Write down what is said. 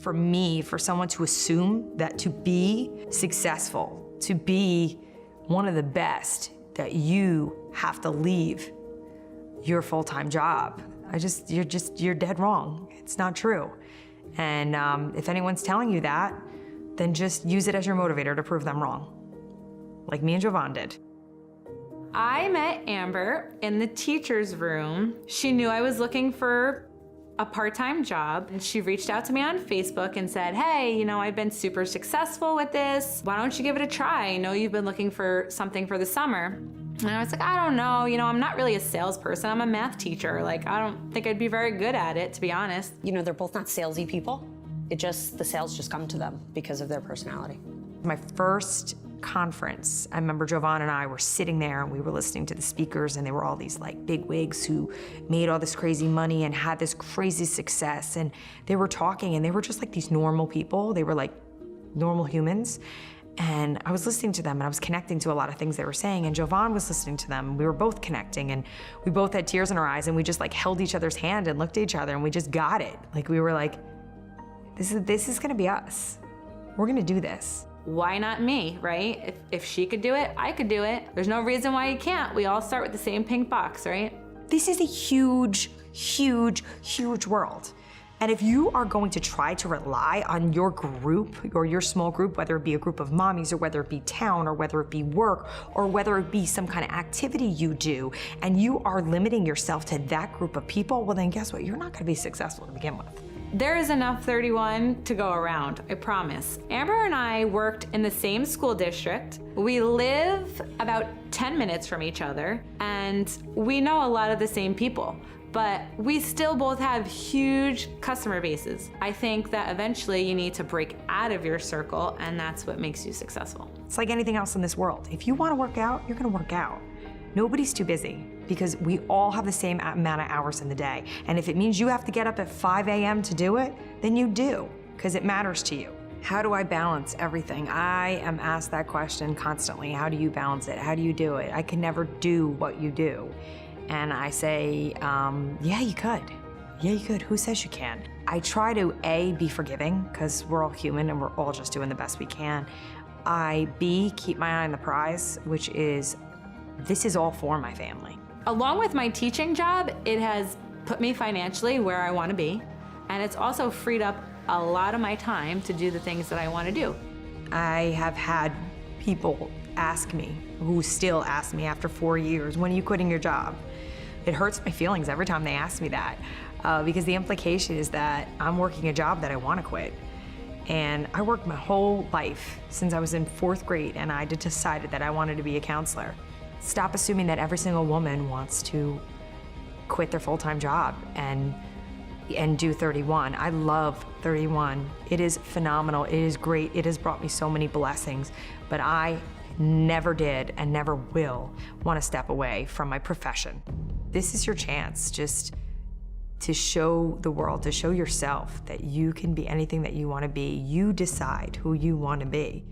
For me, for someone to assume that to be successful, to be one of the best, that you have to leave your full-time job, you're dead wrong. It's not true. And if anyone's telling you that, then just use it as your motivator to prove them wrong, like me and Jovan did. I met Amber in the teacher's room. She knew I was looking for a part-time job, and she reached out to me on Facebook and said, hey, you know, I've been super successful with this. Why don't you give it a try? I know you've been looking for something for the summer. And I was like, I don't know, you know, I'm not really a salesperson. I'm a math teacher. Like, I don't think I'd be very good at it, to be honest. You know, they're both not salesy people. The sales just come to them because of their personality. My first conference, I remember Jovan and I were sitting there and we were listening to the speakers, and they were all these like big wigs who made all this crazy money and had this crazy success, and they were talking and they were just like these normal people. They were like normal humans. And I was listening to them and I was connecting to a lot of things they were saying, and Jovan was listening to them. We were both connecting and we both had tears in our eyes, and we just like held each other's hand and looked at each other and we just got it. Like we were like, this is gonna be us. We're gonna do this. Why not me, right? If she could do it, I could do it. There's no reason why you can't. We all start with the same pink box, right? This is a huge, huge, huge world. And if you are going to try to rely on your group or your small group, whether it be a group of mommies or whether it be town or whether it be work or whether it be some kind of activity you do, and you are limiting yourself to that group of people, well then guess what? You're not gonna be successful to begin with. There is enough 31 to go around, I promise. Amber and I worked in the same school district. We live about 10 minutes from each other, and we know a lot of the same people, but we still both have huge customer bases. I think that eventually you need to break out of your circle, and that's what makes you successful. It's like anything else in this world. If you wanna work out, you're gonna work out. Nobody's too busy, because we all have the same amount of hours in the day. And if it means you have to get up at 5 a.m. to do it, then you do, because it matters to you. How do I balance everything? I am asked that question constantly. How do you balance it? How do you do it? I can never do what you do. And I say, yeah, you could. Yeah, you could. Who says you can? I try to, A, be forgiving, because we're all human and we're all just doing the best we can. B, keep my eye on the prize, which is, this is all for my family. Along with my teaching job, it has put me financially where I want to be, and it's also freed up a lot of my time to do the things that I want to do. I have had people ask me, who still ask me after 4 years, when are you quitting your job? It hurts my feelings every time they ask me that, because the implication is that I'm working a job that I want to quit. And I worked my whole life since I was in 4th grade, and I decided that I wanted to be a counselor. Stop assuming that every single woman wants to quit their full-time job and do 31. I love 31. It is phenomenal. It is great. It has brought me so many blessings, but I never did and never will want to step away from my profession. This is your chance just to show the world, to show yourself that you can be anything that you want to be. You decide who you want to be.